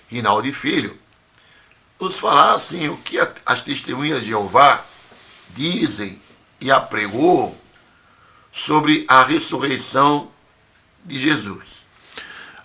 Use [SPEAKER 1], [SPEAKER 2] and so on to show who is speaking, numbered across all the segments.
[SPEAKER 1] Rinaldi Filho, nos falar assim, o que as testemunhas de Jeová dizem e apregoam sobre a ressurreição de Jesus.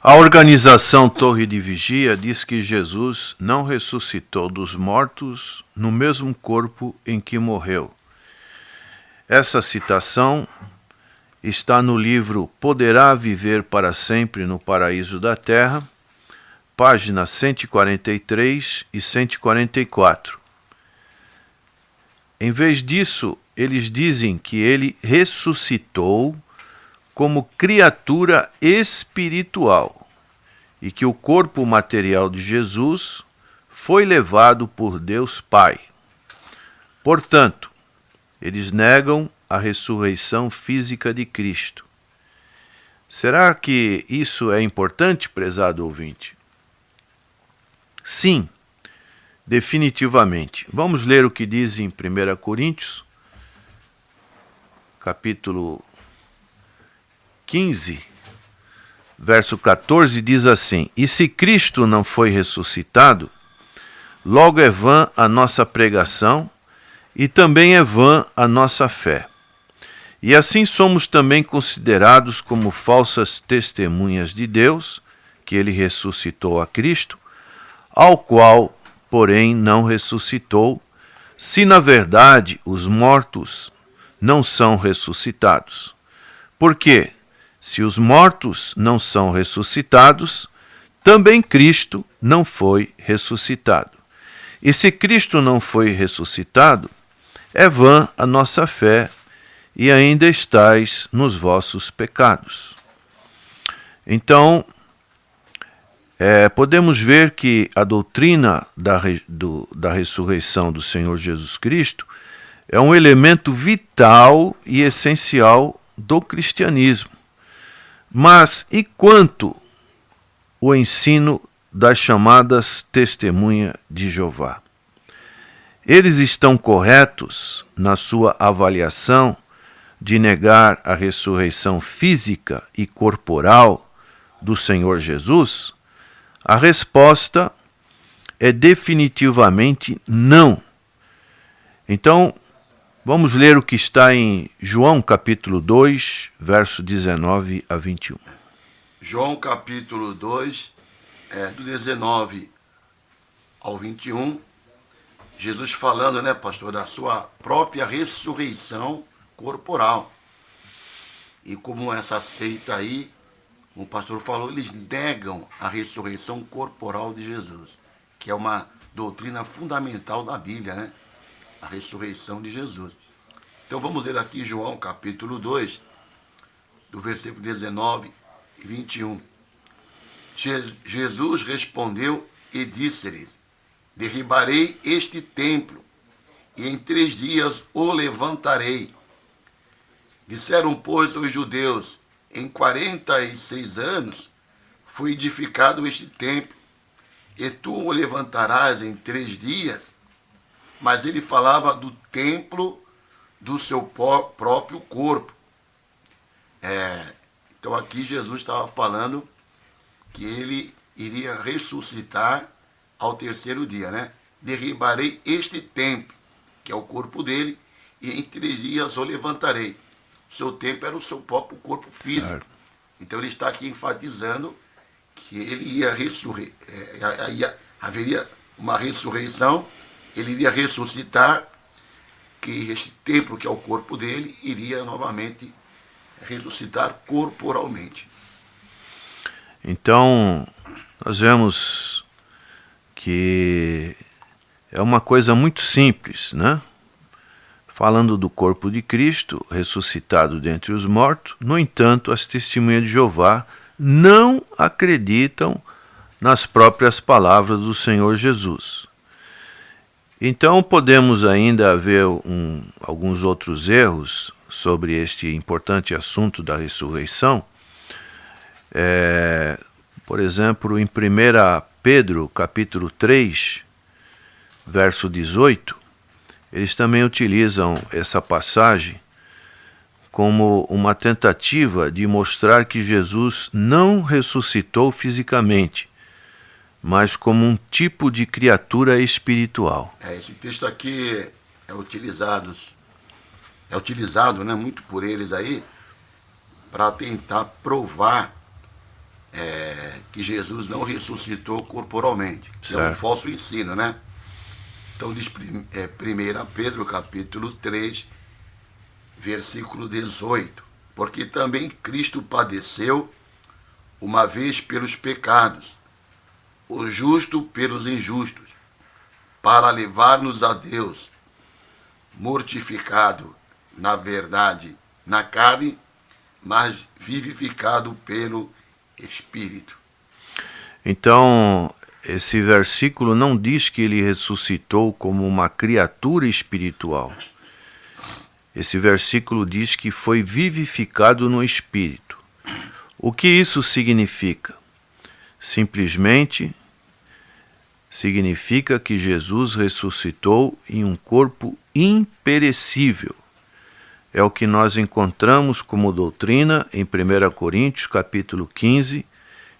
[SPEAKER 2] A organização Torre de Vigia diz que Jesus não ressuscitou dos mortos no mesmo corpo em que morreu. Essa citação está no livro Poderá Viver para Sempre no Paraíso da Terra, páginas 143 e 144. Em vez disso, eles dizem que ele ressuscitou como criatura espiritual e que o corpo material de Jesus foi levado por Deus Pai. Portanto, eles negam a ressurreição física de Cristo. Será que isso é importante, prezado ouvinte? Sim, definitivamente. Vamos ler o que diz em 1 Coríntios, capítulo 15, verso 14, diz assim: E se Cristo não foi ressuscitado, logo é vã a nossa pregação, e também é vã a nossa fé. E assim somos também considerados como falsas testemunhas de Deus, que ele ressuscitou a Cristo, ao qual, porém, não ressuscitou, se na verdade os mortos não são ressuscitados. Porque, se os mortos não são ressuscitados, também Cristo não foi ressuscitado. E se Cristo não foi ressuscitado, é vã a nossa fé, e ainda estais nos vossos pecados. Então, podemos ver que a doutrina da ressurreição do Senhor Jesus Cristo é um elemento vital e essencial do cristianismo. Mas e quanto o ensino das chamadas testemunhas de Jeová? Eles estão corretos na sua avaliação de negar a ressurreição física e corporal do Senhor Jesus? A resposta é definitivamente não. Então, vamos ler o que está em João capítulo 2, verso 19 a 21.
[SPEAKER 1] João capítulo 2, do 19 ao 21, Jesus falando, né, pastor, da sua própria ressurreição corporal. E como essa seita aí, como o pastor falou, eles negam a ressurreição corporal de Jesus, que é uma doutrina fundamental da Bíblia, né? A ressurreição de Jesus. Então vamos ler aqui João capítulo 2, do versículo 19 e 21. Jesus respondeu e disse-lhes: Derribarei este templo, e em 3 dias o levantarei. Disseram, pois, os judeus: em 46 anos foi edificado este templo, e tu o levantarás em 3 dias? Mas ele falava do templo do seu próprio corpo. Então aqui Jesus estava falando que ele iria ressuscitar ao 3º dia, né? Derribarei este templo, que é o corpo dele, e em 3 dias o levantarei. O seu templo era o seu próprio corpo físico. Certo. Então ele está aqui enfatizando que ele ia haveria uma ressurreição, ele iria ressuscitar, que este templo, que é o corpo dele, iria novamente ressuscitar corporalmente.
[SPEAKER 2] Então, nós vemos que é uma coisa muito simples, né? Falando do corpo de Cristo, ressuscitado dentre os mortos, no entanto, as testemunhas de Jeová não acreditam nas próprias palavras do Senhor Jesus. Então, podemos ainda ver alguns outros erros sobre este importante assunto da ressurreição. Por exemplo, em 1 Pedro, capítulo 3, verso 18, eles também utilizam essa passagem como uma tentativa de mostrar que Jesus não ressuscitou fisicamente, mas como um tipo de criatura espiritual.
[SPEAKER 1] Esse texto aqui é utilizado, né, muito por eles aí, para tentar provar que Jesus não ressuscitou corporalmente. Que é um falso ensino, né? Então diz 1 Pedro capítulo 3, versículo 18. Porque também Cristo padeceu uma vez pelos pecados, o justo pelos injustos, para levar-nos a Deus, mortificado, na verdade, na carne, mas vivificado pelo Espírito.
[SPEAKER 2] Então, esse versículo não diz que ele ressuscitou como uma criatura espiritual. Esse versículo diz que foi vivificado no Espírito. O que isso significa? Simplesmente significa que Jesus ressuscitou em um corpo imperecível. É o que nós encontramos como doutrina em 1 Coríntios capítulo 15,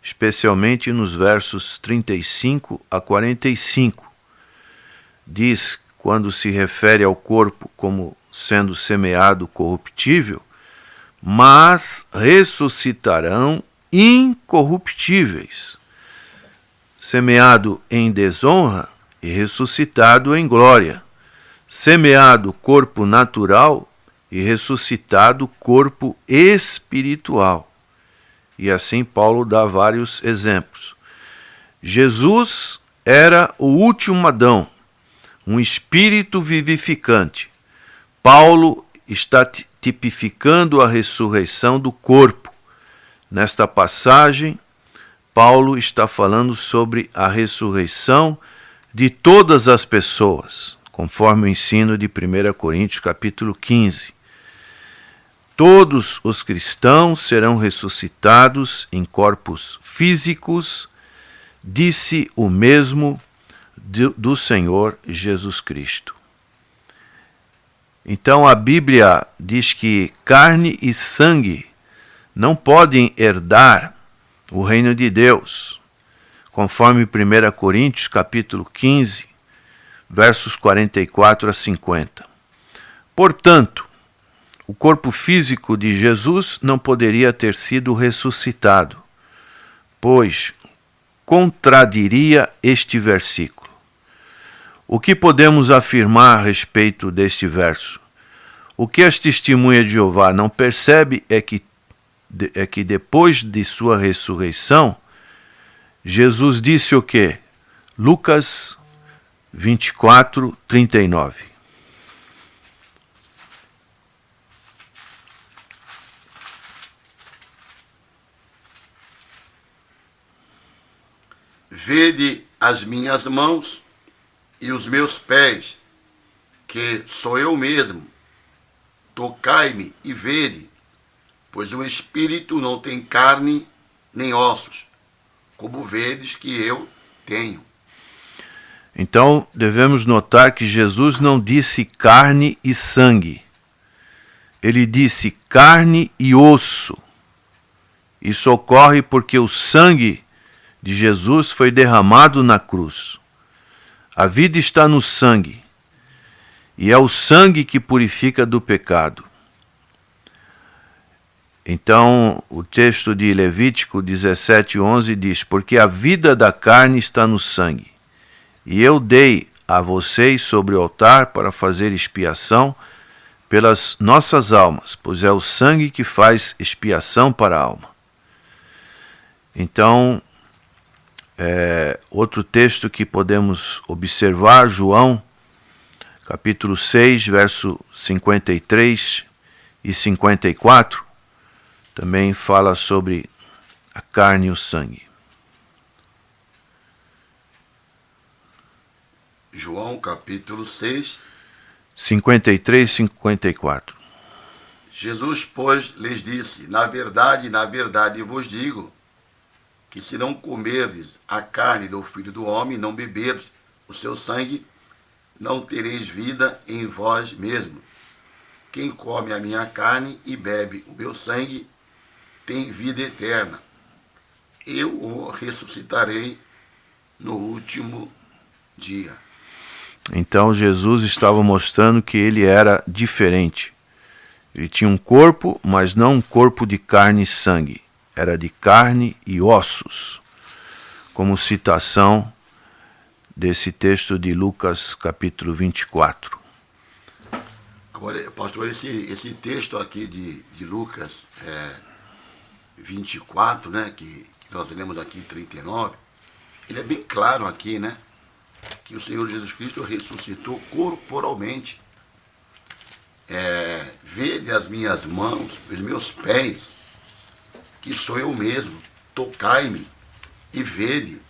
[SPEAKER 2] especialmente nos versos 35 a 45. Diz, quando se refere ao corpo como sendo semeado corruptível, mas ressuscitarão incorruptíveis, semeado em desonra e ressuscitado em glória, semeado corpo natural e ressuscitado corpo espiritual. E assim Paulo dá vários exemplos. Jesus era o último Adão, um espírito vivificante. Paulo está tipificando a ressurreição do corpo. Nesta passagem, Paulo está falando sobre a ressurreição de todas as pessoas, conforme o ensino de 1 Coríntios capítulo 15. Todos os cristãos serão ressuscitados em corpos físicos, disse o mesmo do Senhor Jesus Cristo. Então a Bíblia diz que carne e sangue não podem herdar o reino de Deus, conforme 1 Coríntios capítulo 15, versos 44 a 50. Portanto, o corpo físico de Jesus não poderia ter sido ressuscitado, pois contradiria este versículo. O que podemos afirmar a respeito deste verso? O que as testemunhas de Jeová não percebe é que depois de sua ressurreição, Jesus disse o quê? Lucas 24, 39.
[SPEAKER 1] Vede as minhas mãos e os meus pés, que sou eu mesmo. Tocai-me e vede, pois o espírito não tem carne nem ossos, como vedes que eu tenho.
[SPEAKER 2] Então, devemos notar que Jesus não disse carne e sangue. Ele disse carne e osso. Isso ocorre porque o sangue de Jesus foi derramado na cruz. A vida está no sangue, e é o sangue que purifica do pecado. Então, o texto de Levítico 17:11 diz: porque a vida da carne está no sangue, e eu dei a vocês sobre o altar para fazer expiação pelas nossas almas, pois é o sangue que faz expiação para a alma. Então, outro texto que podemos observar, João, capítulo 6, verso 53 e 54, também fala sobre a carne e o sangue.
[SPEAKER 1] João, capítulo 6,
[SPEAKER 2] 53 e 54.
[SPEAKER 1] Jesus, pois, lhes disse: na verdade vos digo, que se não comerdes a carne do Filho do Homem, não beberdes o seu sangue, não tereis vida em vós mesmos. Quem come a minha carne e bebe o meu sangue, tem vida eterna. Eu o ressuscitarei no último dia.
[SPEAKER 2] Então Jesus estava mostrando que ele era diferente. Ele tinha um corpo, mas não um corpo de carne e sangue. Era de carne e ossos. Como citação desse texto de Lucas capítulo 24.
[SPEAKER 1] Agora, pastor, esse texto aqui de Lucas 24, né, que nós lemos aqui em 39, ele é bem claro aqui, né, que o Senhor Jesus Cristo ressuscitou corporalmente. Vede as minhas mãos, os meus pés, que sou eu mesmo, tocai-me e vede,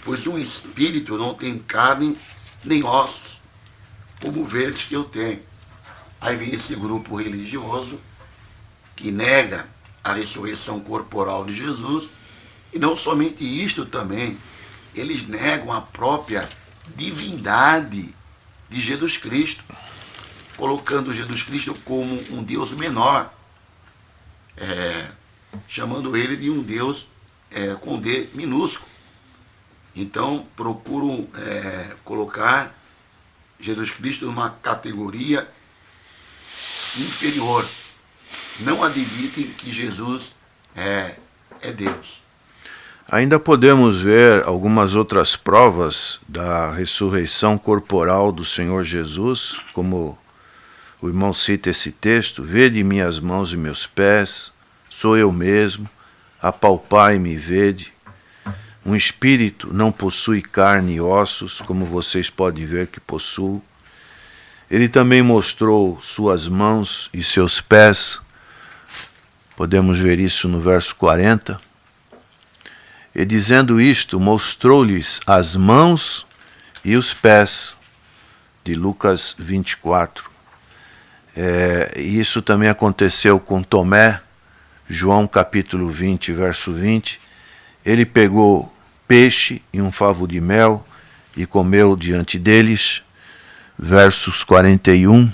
[SPEAKER 1] pois um espírito não tem carne nem ossos, como vedes que eu tenho. Aí vem esse grupo religioso que nega a ressurreição corporal de Jesus, e não somente isto também, eles negam a própria divindade de Jesus Cristo, colocando Jesus Cristo como um Deus menor, chamando ele de um Deus com D minúsculo. Então procuram colocar Jesus Cristo numa categoria inferior. Não admitem que Jesus é Deus.
[SPEAKER 2] Ainda podemos ver algumas outras provas da ressurreição corporal do Senhor Jesus, como o irmão cita esse texto: vede minhas mãos e meus pés, sou eu mesmo, apalpai-me e vede. Um espírito não possui carne e ossos, como vocês podem ver que possuo. Ele também mostrou suas mãos e seus pés. Podemos ver isso no verso 40. E dizendo isto, mostrou-lhes as mãos e os pés, de Lucas 24. E isso também aconteceu com Tomé, João capítulo 20, verso 20. Ele pegou peixe e um favo de mel e comeu diante deles, versos 41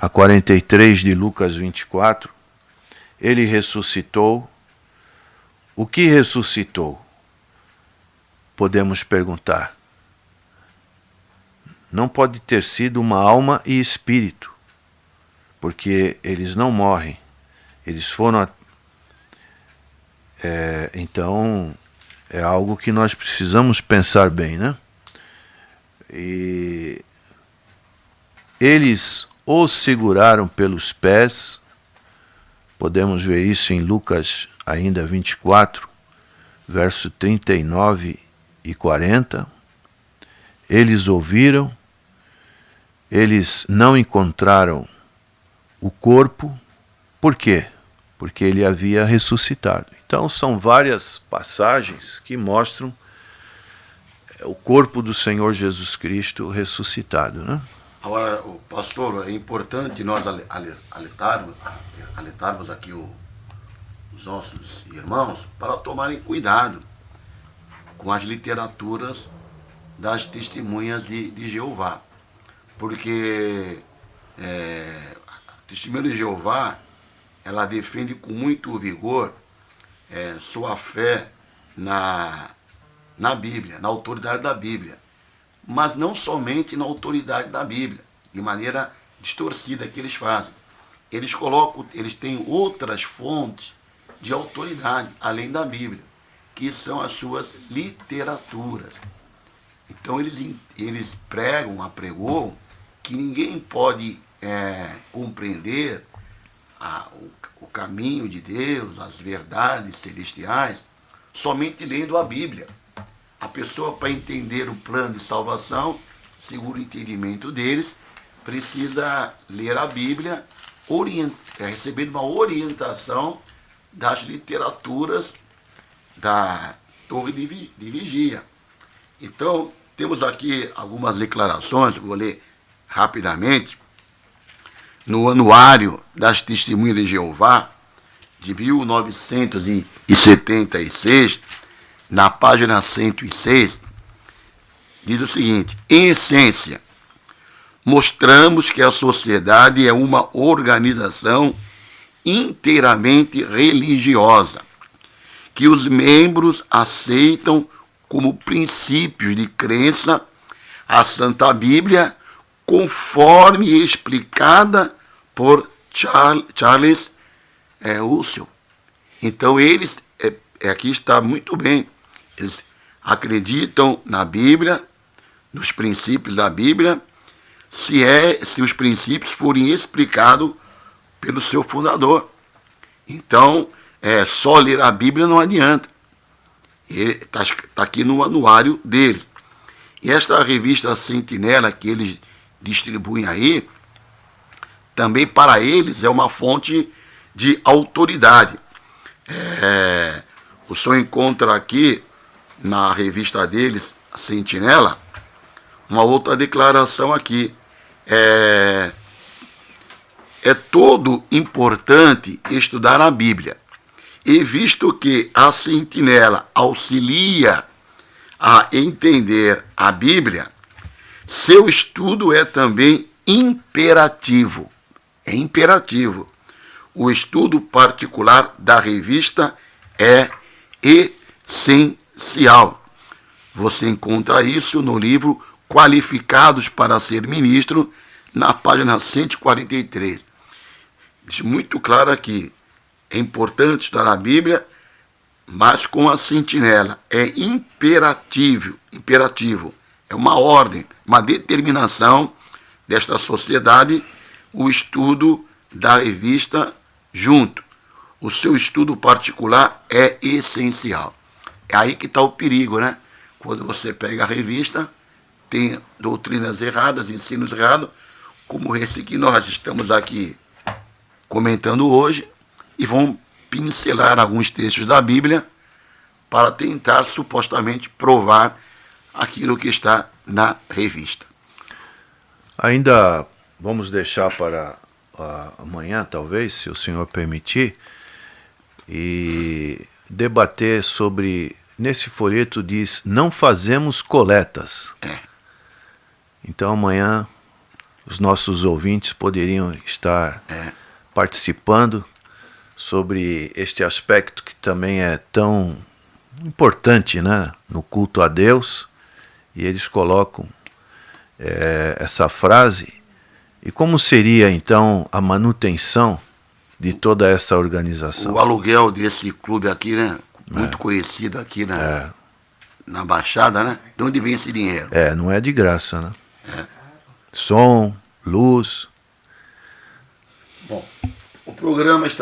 [SPEAKER 2] a 43 de Lucas 24. Ele ressuscitou. O que ressuscitou? Podemos perguntar. Não pode ter sido uma alma e espírito, porque eles não morrem. Eles foram... então, é algo que nós precisamos pensar bem, né? E eles os seguraram pelos pés. Podemos ver isso em Lucas ainda 24, verso 39 e 40. Eles ouviram, eles não encontraram o corpo. Por quê? Porque ele havia ressuscitado. Então são várias passagens que mostram o corpo do Senhor Jesus Cristo ressuscitado, né?
[SPEAKER 1] Agora, pastor, é importante nós alertarmos aqui os nossos irmãos para tomarem cuidado com as literaturas das testemunhas de Jeová. Porque a testemunha de Jeová, ela defende com muito vigor sua fé na Bíblia, na autoridade da Bíblia. Mas não somente na autoridade da Bíblia, de maneira distorcida que eles fazem. Eles têm outras fontes de autoridade, além da Bíblia, que são as suas literaturas. Então eles apregoam que ninguém pode compreender o caminho de Deus, as verdades celestiais, somente lendo a Bíblia. A pessoa, para entender o plano de salvação, segundo o entendimento deles, precisa ler a Bíblia, recebendo uma orientação das literaturas da Torre de Vigia. Então, temos aqui algumas declarações, que eu vou ler rapidamente. No Anuário das Testemunhas de Jeová, de 1976, na página 106, diz o seguinte: em essência, mostramos que a sociedade é uma organização inteiramente religiosa, que os membros aceitam como princípios de crença a Santa Bíblia, conforme explicada por Charles Russell. Então eles, aqui está muito bem, eles acreditam na Bíblia, nos princípios da Bíblia, se os princípios forem explicados pelo seu fundador. Então, só ler a Bíblia não adianta. Está aqui no anuário deles. E esta revista Sentinela que eles distribuem aí, também para eles é uma fonte de autoridade. O senhor encontra aqui, na revista deles, a Sentinela, uma outra declaração aqui. É todo importante estudar a Bíblia. E visto que a Sentinela auxilia a entender a Bíblia, seu estudo é também imperativo. É imperativo. O estudo particular da revista é essencial. Você encontra isso no livro Qualificados para Ser Ministro, na página 143. Diz muito claro aqui, é importante estudar a Bíblia, mas com a Sentinela é imperativo, é uma ordem, uma determinação desta sociedade, o estudo da revista junto. O seu estudo particular é essencial. É aí que está o perigo, né? Quando você pega a revista, tem doutrinas erradas, ensinos errados, como esse que nós estamos aqui comentando hoje, e vão pincelar alguns textos da Bíblia para tentar supostamente provar aquilo que está na revista.
[SPEAKER 2] Ainda vamos deixar para amanhã, talvez, se o senhor permitir, e debater sobre, nesse folheto diz, não fazemos coletas. Então amanhã os nossos ouvintes poderiam estar participando sobre este aspecto que também é tão importante, né, no culto a Deus, e eles colocam essa frase. E como seria então a manutenção de toda essa organização?
[SPEAKER 1] O aluguel desse clube aqui, né, muito conhecido aqui na Baixada, né, de onde vem esse dinheiro?
[SPEAKER 2] Não é de graça, né? Som, luz.
[SPEAKER 1] Bom, o programa está